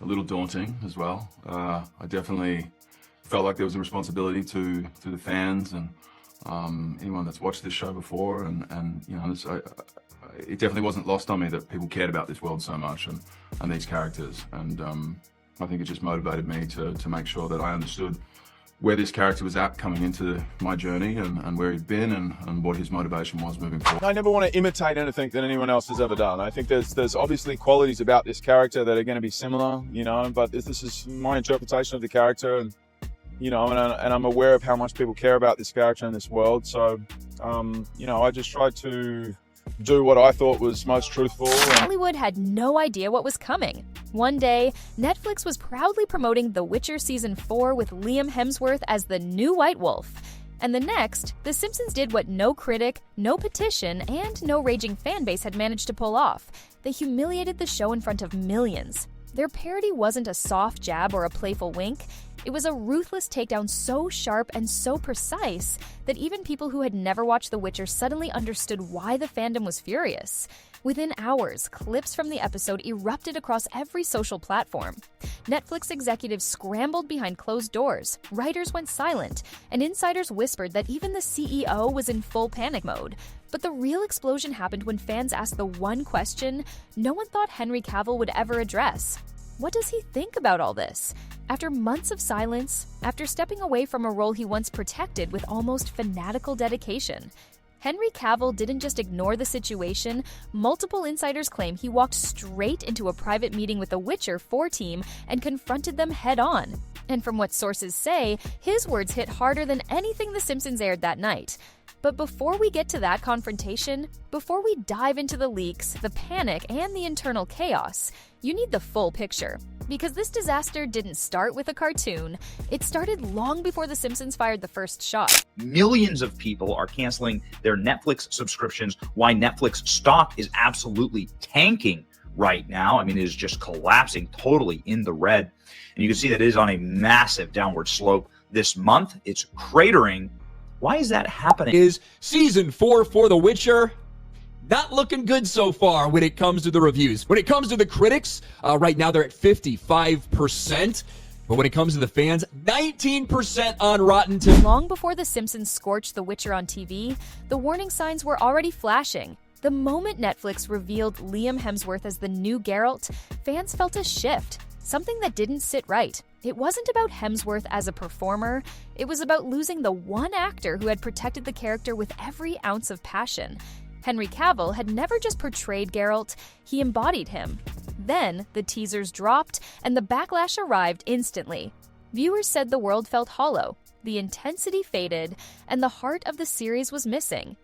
a little daunting as well. I definitely felt like there was a responsibility to the fans and anyone that's watched this show before, and you know, it definitely wasn't lost on me that people cared about this world so much and these characters, and I think it just motivated me to make sure that I understood where this character was at coming into my journey and where he'd been and what his motivation was moving forward. I never want to imitate anything that anyone else has ever done. I think there's obviously qualities about this character that are going to be similar, you know, but this is my interpretation of the character, and you know, and I'm aware of how much people care about this character in this world. So, you know, I just tried to do what I thought was most truthful. Hollywood had no idea what was coming. One day, Netflix was proudly promoting The Witcher Season 4 with Liam Hemsworth as the new White Wolf. And the next, The Simpsons did what no critic, no petition, and no raging fanbase had managed to pull off. They humiliated the show in front of millions. Their parody wasn't a soft jab or a playful wink. It was a ruthless takedown so sharp and so precise that even people who had never watched The Witcher suddenly understood why the fandom was furious. Within hours, clips from the episode erupted across every social platform. Netflix executives scrambled behind closed doors, writers went silent, and insiders whispered that even the CEO was in full panic mode. But the real explosion happened when fans asked the one question no one thought Henry Cavill would ever address. What does he think about all this? After months of silence, after stepping away from a role he once protected with almost fanatical dedication, Henry Cavill didn't just ignore the situation. Multiple insiders claim he walked straight into a private meeting with the Witcher 4 team and confronted them head-on. And from what sources say, his words hit harder than anything The Simpsons aired that night. But before we get to that confrontation, before we dive into the leaks, the panic, and the internal chaos, you need the full picture. Because this disaster didn't start with a cartoon, it started long before The Simpsons fired the first shot. Millions of people are canceling their Netflix subscriptions. Why Netflix stock is absolutely tanking right now. I mean, it is just collapsing totally in the red. And you can see that it is on a massive downward slope this month. It's cratering. Why is that happening? Is season 4 for The Witcher not looking good so far when it comes to the reviews. When it comes to the critics, right now they're at 55%. But when it comes to the fans, 19% on Rotten Tomatoes. Long before The Simpsons scorched The Witcher on TV, the warning signs were already flashing. The moment Netflix revealed Liam Hemsworth as the new Geralt, fans felt a shift. Something that didn't sit right. It wasn't about Hemsworth as a performer. It was about losing the one actor who had protected the character with every ounce of passion. Henry Cavill had never just portrayed Geralt, he embodied him. Then, the teasers dropped, and the backlash arrived instantly. Viewers said the world felt hollow, the intensity faded, and the heart of the series was missing.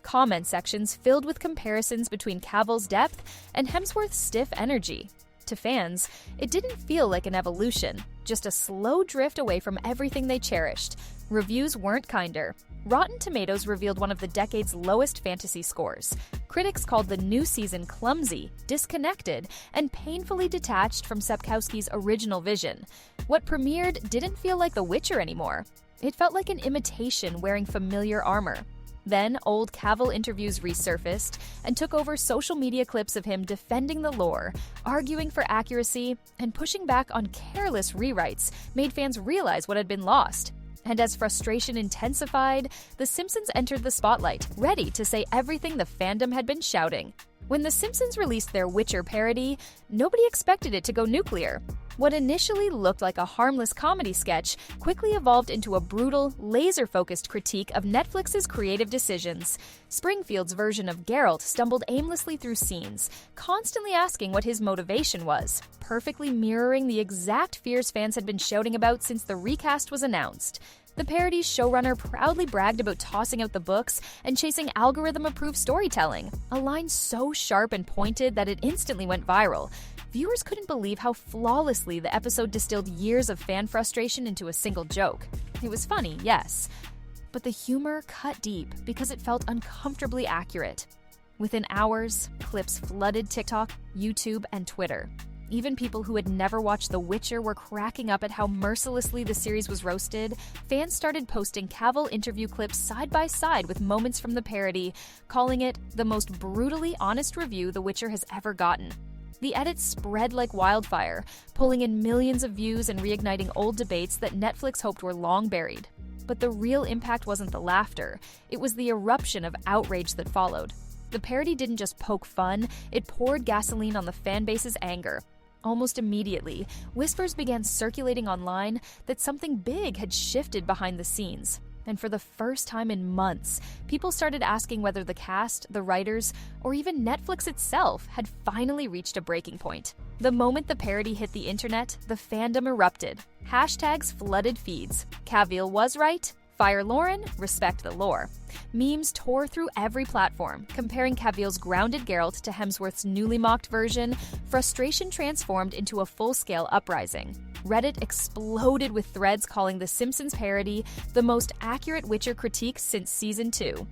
Comment sections filled with comparisons between Cavill's depth and Hemsworth's stiff energy. To fans, it didn't feel like an evolution, just a slow drift away from everything they cherished. Reviews weren't kinder. Rotten Tomatoes revealed one of the decade's lowest fantasy scores. Critics called the new season clumsy, disconnected, and painfully detached from Sapkowski's original vision. What premiered didn't feel like The Witcher anymore. It felt like an imitation wearing familiar armor. Then, old Cavill interviews resurfaced and took over social media clips of him defending the lore, arguing for accuracy, and pushing back on careless rewrites made fans realize what had been lost. And as frustration intensified, The Simpsons entered the spotlight, ready to say everything the fandom had been shouting. When The Simpsons released their Witcher parody, nobody expected it to go nuclear. What initially looked like a harmless comedy sketch quickly evolved into a brutal, laser-focused critique of Netflix's creative decisions. Springfield's version of Geralt stumbled aimlessly through scenes, constantly asking what his motivation was, perfectly mirroring the exact fears fans had been shouting about since the recast was announced. The parody's showrunner proudly bragged about tossing out the books and chasing algorithm-approved storytelling, a line so sharp and pointed that it instantly went viral. Viewers couldn't believe how flawlessly the episode distilled years of fan frustration into a single joke. It was funny, yes, but the humor cut deep because it felt uncomfortably accurate. Within hours, clips flooded TikTok, YouTube, and Twitter. Even people who had never watched The Witcher were cracking up at how mercilessly the series was roasted. Fans started posting Cavill interview clips side by side with moments from the parody, calling it the most brutally honest review The Witcher has ever gotten. The edits spread like wildfire, pulling in millions of views and reigniting old debates that Netflix hoped were long buried. But the real impact wasn't the laughter, it was the eruption of outrage that followed. The parody didn't just poke fun, it poured gasoline on the fanbase's anger. Almost immediately, whispers began circulating online that something big had shifted behind the scenes. And for the first time in months, people started asking whether the cast, the writers, or even Netflix itself had finally reached a breaking point. The moment the parody hit the internet, the fandom erupted. Hashtags flooded feeds. Cavill was right. Fire Lauren, respect the lore. Memes tore through every platform, comparing Cavill's grounded Geralt to Hemsworth's newly mocked version. Frustration transformed into a full-scale uprising. Reddit exploded with threads calling the Simpsons parody the most accurate Witcher critique since Season 2.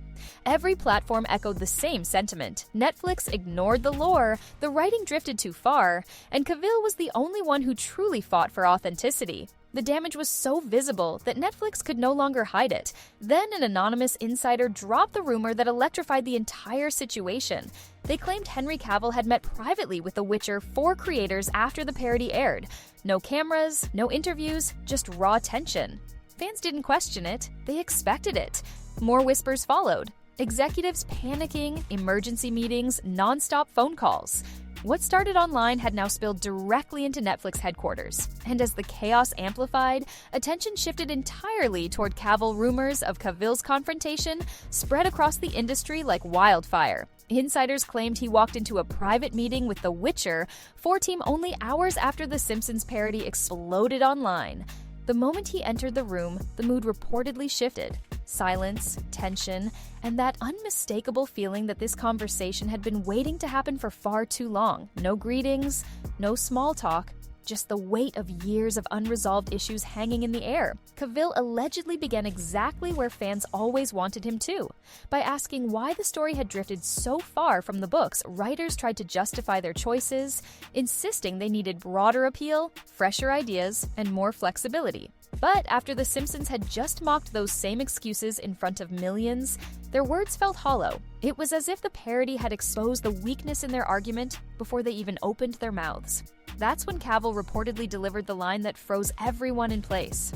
Every platform echoed the same sentiment. Netflix ignored the lore, the writing drifted too far, and Cavill was the only one who truly fought for authenticity. The damage was so visible that Netflix could no longer hide it. Then an anonymous insider dropped the rumor that electrified the entire situation. They claimed Henry Cavill had met privately with The Witcher 4 creators after the parody aired. No cameras, no interviews, just raw tension. Fans didn't question it, they expected it. More whispers followed. Executives panicking, emergency meetings, non-stop phone calls. What started online had now spilled directly into Netflix headquarters. And as the chaos amplified, attention shifted entirely toward Cavill. Rumors of Cavill's confrontation spread across the industry like wildfire. Insiders claimed he walked into a private meeting with The Witcher 4 team only hours after the Simpsons parody exploded online. The moment he entered the room, the mood reportedly shifted. Silence, tension, and that unmistakable feeling that this conversation had been waiting to happen for far too long. No greetings, no small talk, just the weight of years of unresolved issues hanging in the air. Cavill allegedly began exactly where fans always wanted him to. By asking why the story had drifted so far from the books, writers tried to justify their choices, insisting they needed broader appeal, fresher ideas, and more flexibility. But after The Simpsons had just mocked those same excuses in front of millions, their words felt hollow. It was as if the parody had exposed the weakness in their argument before they even opened their mouths. That's when Cavill reportedly delivered the line that froze everyone in place.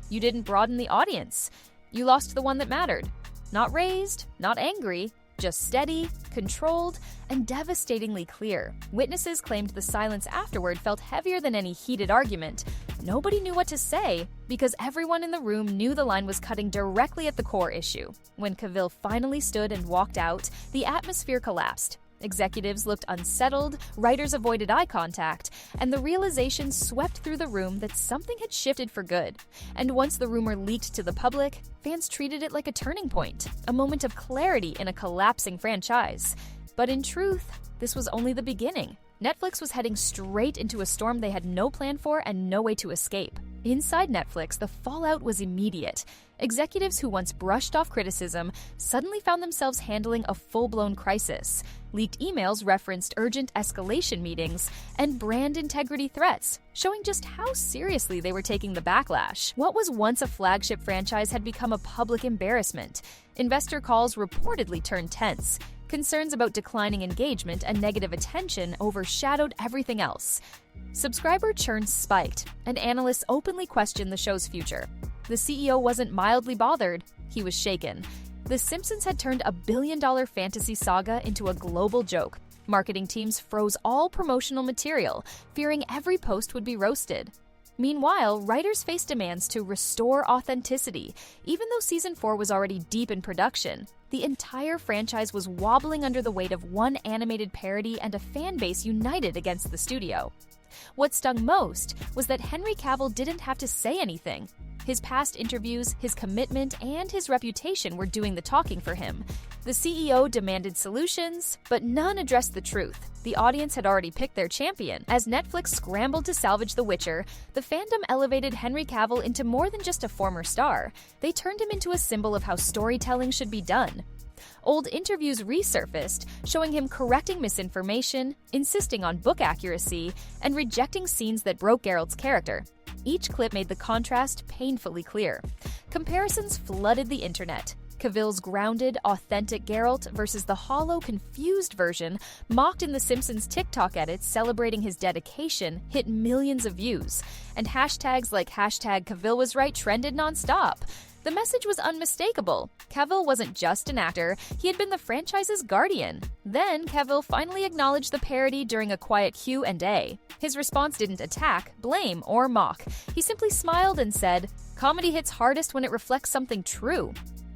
"You didn't broaden the audience. You lost the one that mattered. Not raised, not angry, just steady, controlled, and devastatingly clear." Witnesses claimed the silence afterward felt heavier than any heated argument. Nobody knew what to say because everyone in the room knew the line was cutting directly at the core issue. When Cavill finally stood and walked out, the atmosphere collapsed. Executives looked unsettled, writers avoided eye contact, and the realization swept through the room that something had shifted for good. And once the rumor leaked to the public, fans treated it like a turning point, a moment of clarity in a collapsing franchise. But in truth, this was only the beginning. Netflix was heading straight into a storm they had no plan for and no way to escape. Inside Netflix, the fallout was immediate. Executives who once brushed off criticism suddenly found themselves handling a full-blown crisis. Leaked emails referenced urgent escalation meetings and brand integrity threats, showing just how seriously they were taking the backlash. What was once a flagship franchise had become a public embarrassment. Investor calls reportedly turned tense. Concerns about declining engagement and negative attention overshadowed everything else. Subscriber churn spiked, and analysts openly questioned the show's future. The CEO wasn't mildly bothered, he was shaken. The Simpsons had turned a billion-dollar fantasy saga into a global joke. Marketing teams froze all promotional material, fearing every post would be roasted. Meanwhile, writers faced demands to restore authenticity. Even though Season 4 was already deep in production, the entire franchise was wobbling under the weight of one animated parody and a fan base united against the studio. What stung most was that Henry Cavill didn't have to say anything. His past interviews, his commitment, and his reputation were doing the talking for him. The CEO demanded solutions, but none addressed the truth. The audience had already picked their champion. As Netflix scrambled to salvage The Witcher, the fandom elevated Henry Cavill into more than just a former star. They turned him into a symbol of how storytelling should be done. Old interviews resurfaced, showing him correcting misinformation, insisting on book accuracy, and rejecting scenes that broke Geralt's character. Each clip made the contrast painfully clear. Comparisons flooded the internet. Cavill's grounded, authentic Geralt versus the hollow, confused version, mocked in the Simpsons TikTok edits celebrating his dedication, hit millions of views. And hashtags like #CavillWasRight trended nonstop. The message was unmistakable. Cavill wasn't just an actor, he had been the franchise's guardian. Then, Cavill finally acknowledged the parody during a quiet Q&A. His response didn't attack, blame, or mock. He simply smiled and said, "Comedy hits hardest when it reflects something true."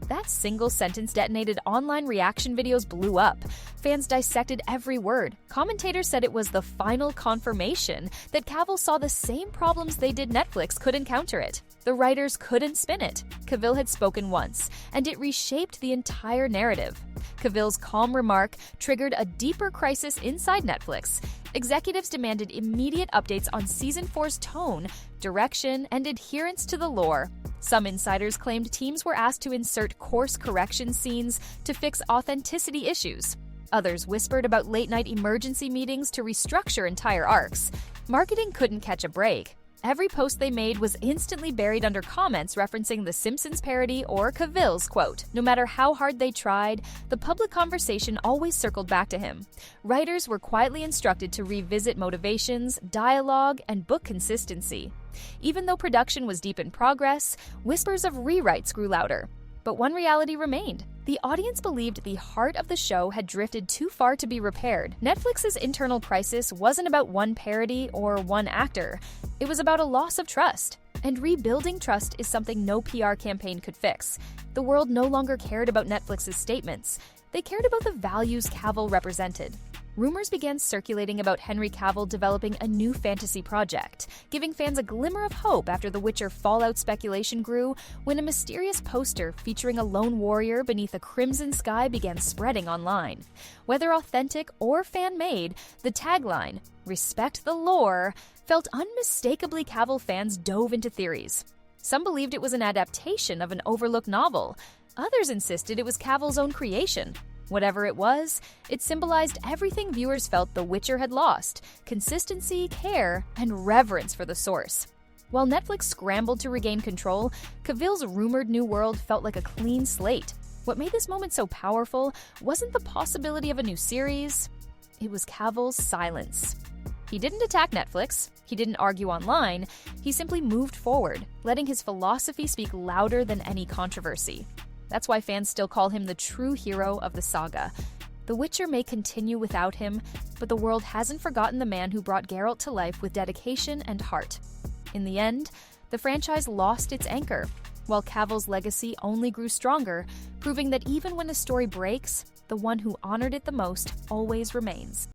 That single sentence detonated online reaction videos blew up. Fans dissected every word. Commentators said it was the final confirmation that Cavill saw the same problems they did Netflix couldn't counter it. The writers couldn't spin it. Cavill had spoken once, and it reshaped the entire narrative. Cavill's calm remark triggered a deeper crisis inside Netflix. Executives demanded immediate updates on Season 4's tone, direction, and adherence to the lore. Some insiders claimed teams were asked to insert course correction scenes to fix authenticity issues. Others whispered about late-night emergency meetings to restructure entire arcs. Marketing couldn't catch a break. Every post they made was instantly buried under comments referencing the Simpsons parody or Cavill's quote. No matter how hard they tried, the public conversation always circled back to him. Writers were quietly instructed to revisit motivations, dialogue, and book consistency. Even though production was deep in progress, whispers of rewrites grew louder. But one reality remained. The audience believed the heart of the show had drifted too far to be repaired. Netflix's internal crisis wasn't about one parody or one actor. It was about a loss of trust. And rebuilding trust is something no PR campaign could fix. The world no longer cared about Netflix's statements. They cared about the values Cavill represented. Rumors began circulating about Henry Cavill developing a new fantasy project, giving fans a glimmer of hope after The Witcher Fallout speculation grew when a mysterious poster featuring a lone warrior beneath a crimson sky began spreading online. Whether authentic or fan-made, the tagline, "Respect the lore," felt unmistakably. Cavill fans dove into theories. Some believed it was an adaptation of an overlooked novel. Others insisted it was Cavill's own creation. Whatever it was, it symbolized everything viewers felt The Witcher had lost: consistency, care, and reverence for the source. While Netflix scrambled to regain control, Cavill's rumored new world felt like a clean slate. What made this moment so powerful wasn't the possibility of a new series, it was Cavill's silence. He didn't attack Netflix, he didn't argue online, he simply moved forward, letting his philosophy speak louder than any controversy. That's why fans still call him the true hero of the saga. The Witcher may continue without him, but the world hasn't forgotten the man who brought Geralt to life with dedication and heart. In the end, the franchise lost its anchor, while Cavill's legacy only grew stronger, proving that even when a story breaks, the one who honored it the most always remains.